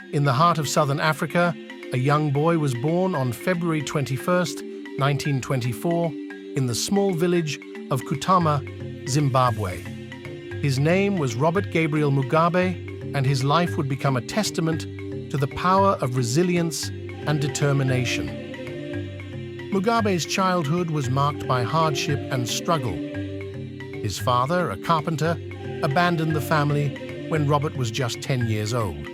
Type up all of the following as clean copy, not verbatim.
In the heart of southern Africa, a young boy was born on February 21st, 1924, in the small village of Kutama, Zimbabwe. His name was Robert Gabriel Mugabe, and his life would become a testament to the power of resilience and determination. Mugabe's childhood was marked by hardship and struggle. His father, a carpenter, abandoned the family when Robert was just 10 years old,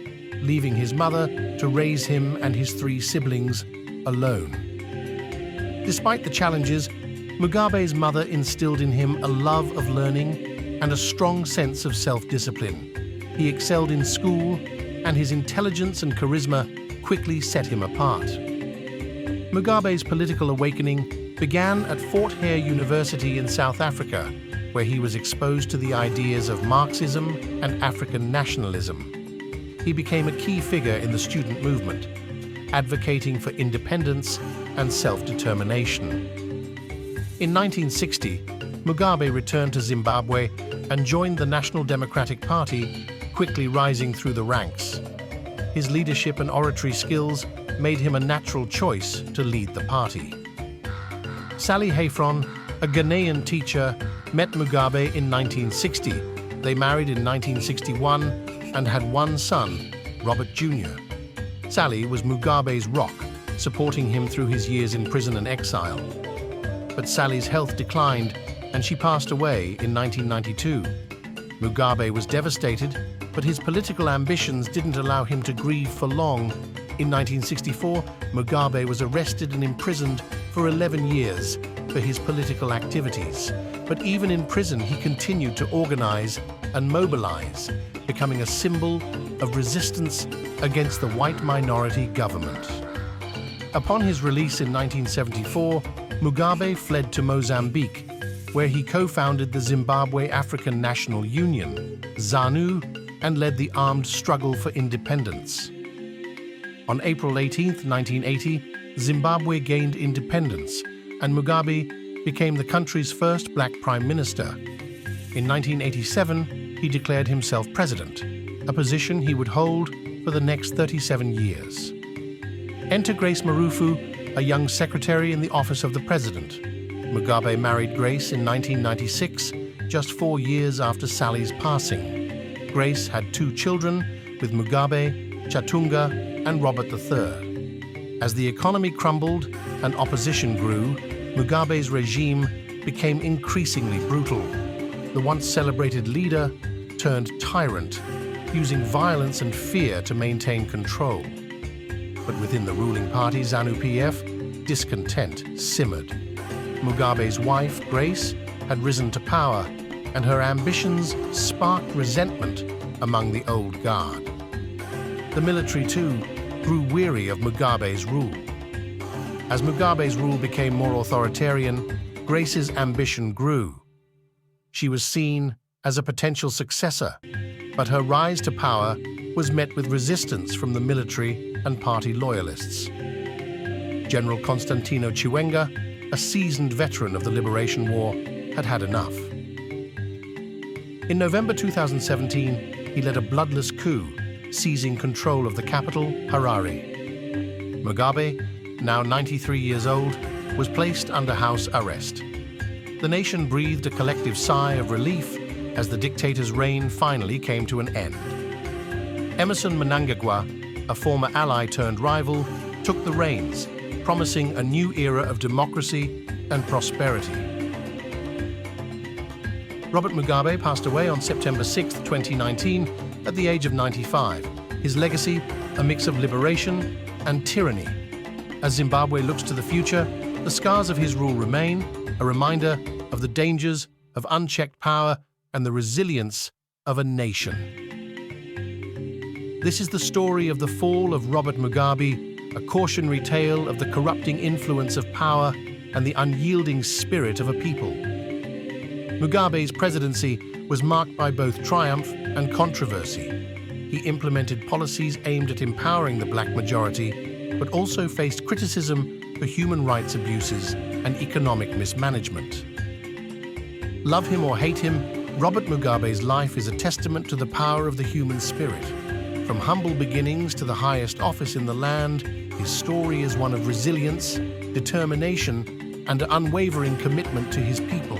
leaving his mother to raise him and his 3 siblings alone. Despite the challenges, Mugabe's mother instilled in him a love of learning and a strong sense of self-discipline. He excelled in school, and his intelligence and charisma quickly set him apart. Mugabe's political awakening began at Fort Hare University in South Africa, where he was exposed to the ideas of Marxism and African nationalism. He became a key figure in the student movement, advocating for independence and self-determination. In 1960, Mugabe returned to Zimbabwe and joined the National Democratic Party, quickly rising through the ranks. His leadership and oratory skills made him a natural choice to lead the party. Sally Hayfron, a Ghanaian teacher, met Mugabe in 1960. They married in 1961 and had 1 son, Robert Jr. Sally was Mugabe's rock, supporting him through his years in prison and exile. But Sally's health declined, and she passed away in 1992. Mugabe was devastated, but his political ambitions didn't allow him to grieve for long. In 1964, Mugabe was arrested and imprisoned for 11 years for his political activities. But even in prison, he continued to organize and mobilize, becoming a symbol of resistance against the white minority government. Upon his release in 1974, Mugabe fled to Mozambique, where he co-founded the Zimbabwe African National Union, ZANU, and led the armed struggle for independence. On April 18, 1980, Zimbabwe gained independence, and Mugabe became the country's first black prime minister. In 1987, he declared himself president, a position he would hold for the next 37 years. Enter Grace Marufu, a young secretary in the office of the president. Mugabe married Grace in 1996, just 4 years after Sally's passing. Grace had 2 children with Mugabe, Chatunga, and Robert III. As the economy crumbled and opposition grew, Mugabe's regime became increasingly brutal. The once celebrated leader turned tyrant, using violence and fear to maintain control. But within the ruling party, ZANU-PF, discontent simmered. Mugabe's wife, Grace, had risen to power, and her ambitions sparked resentment among the old guard. The military, too, grew weary of Mugabe's rule. As Mugabe's rule became more authoritarian, Grace's ambition grew. She was seen as a potential successor, but her rise to power was met with resistance from the military and party loyalists. General Constantino Chiwenga, a seasoned veteran of the Liberation War, had had enough. In November 2017, he led a bloodless coup, seizing control of the capital, Harare. Mugabe, now 93 years old, was placed under house arrest. The nation breathed a collective sigh of relief as the dictator's reign finally came to an end. Emerson Mnangagwa, a former ally turned rival, took the reins, promising a new era of democracy and prosperity. Robert Mugabe passed away on September 6, 2019, at the age of 95. His legacy, a mix of liberation and tyranny. As Zimbabwe looks to the future, the scars of his rule remain, a reminder of the dangers of unchecked power and the resilience of a nation. This is the story of the fall of Robert Mugabe, a cautionary tale of the corrupting influence of power and the unyielding spirit of a people. Mugabe's presidency was marked by both triumph and controversy. He implemented policies aimed at empowering the black majority, but also faced criticism for human rights abuses and economic mismanagement. Love him or hate him, Robert Mugabe's life is a testament to the power of the human spirit. From humble beginnings to the highest office in the land, his story is one of resilience, determination, and unwavering commitment to his people.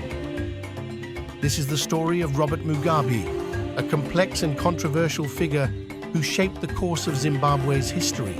This is the story of Robert Mugabe, a complex and controversial figure who shaped the course of Zimbabwe's history.